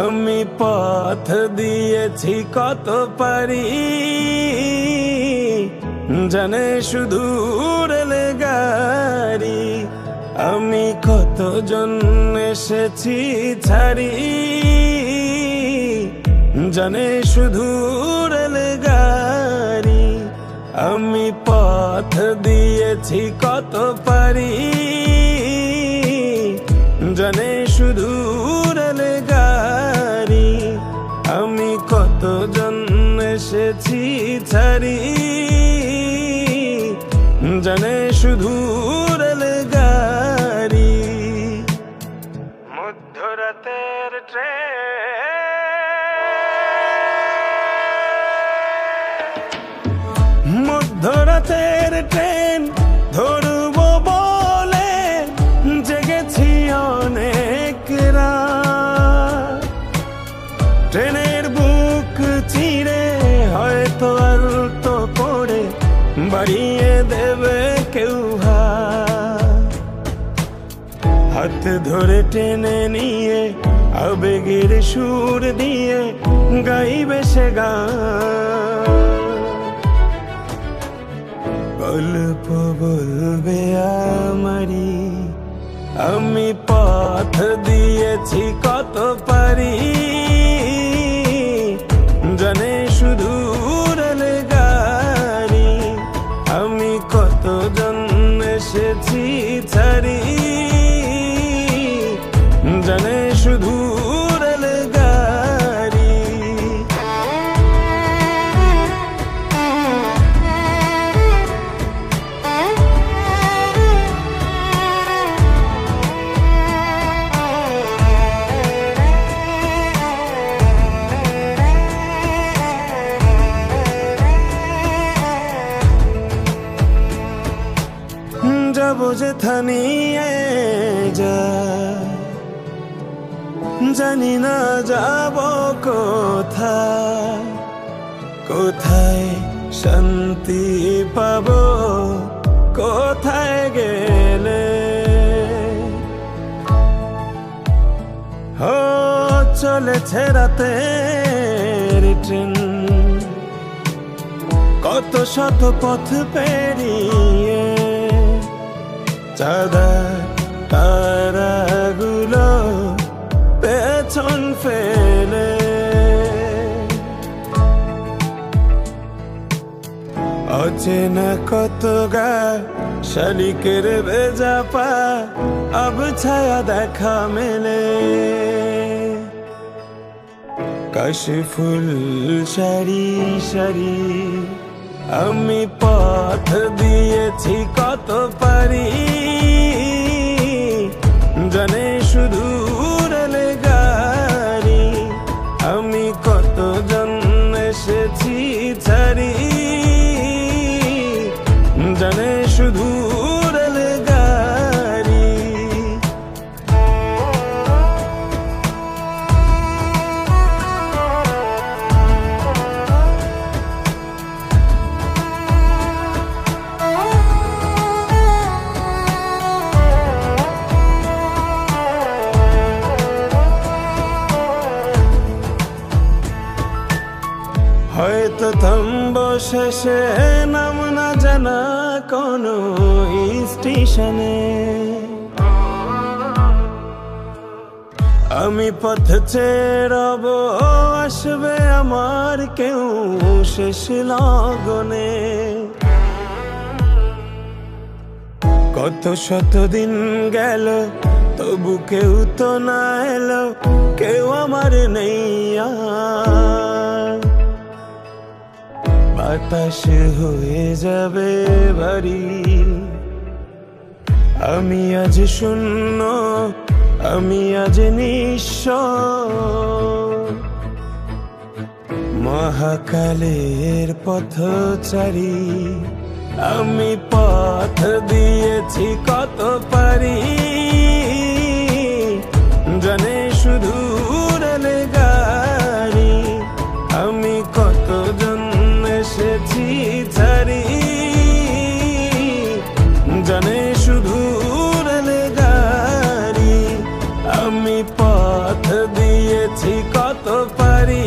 আমি পথ দিয়েছি কত পারি, জানে শুধু রেলগাড়ি। আমি কতজন এসেছি ছাড়ি, জানে শুধু রেলগাড়ি। আমি পথ দিয়েছি কত পারি, জানে শুধু রেলগাড়ি। আমি কতজন এসেছি ছাড়ি, জানে শুধু রেলগাড়ি। মধ্যরাতের ট্রেন, মধ্যরাতের ট্রেন ধরব বলে জেগেছি অনেক রাত। ট্রেনের বুক চিরে হয়তো আলতো করে বাড়িয়ে দেবে কেউ হাত ধরে টেনে নিয়ে আবেগের সুর দিয়ে গাইবে সে গান। গল্প বলবে আমারি, আমি পথ দিয়েছি কত পারি, জানে শুধু রেলগাড়ি। আমি কতজন এসেছি ছাড়ি, জানে শুধু রেলগাড়ি। যাবো যেথা নিয়ে যা, জানি না যাব কোথায়, কোথায় শান্তি পাবো, কোথায় গেলে। ও চলেছে রাতের ট্রেন, কত শত পথ পেরিয়ে। চাঁদা তারাগুলো পেছন ফেলে, অচেনা কত গা শালিকের ভেজা পা, আব ছায়া দেখা মেলে। কাশে ফুল সারি সারি, আমি পথ দিয়েছি কত পারি, জানে শুধু রেলগাড়ি। আমি কতজন এসেছি ছাড়ি, জানে শুধু রেলগাড়ি। হয়তো থামবো শেষে নাম না জানা কোনো স্টেশনে। আমি পথ ছেড়ব, আসবে আমার কেউ শেষ লগনে। কত শত দিন গেল তবু কেউ তো না এলো, কেউ আমার নেই আর। বাতাস হয়ে যাবে বাড়ি, আমি আজ শূন্য, আমি আজ নিঃস্ব। মহাকালের পথচারী, আমি পথ দিয়েছি কত পারি, জানে শুধু রেলগাড়ি। আমি কতজন এসেছি ছাড়ি, জানে শুধু রেলগাড়ি। আমি পথ পথ দিয়েছি কত পারি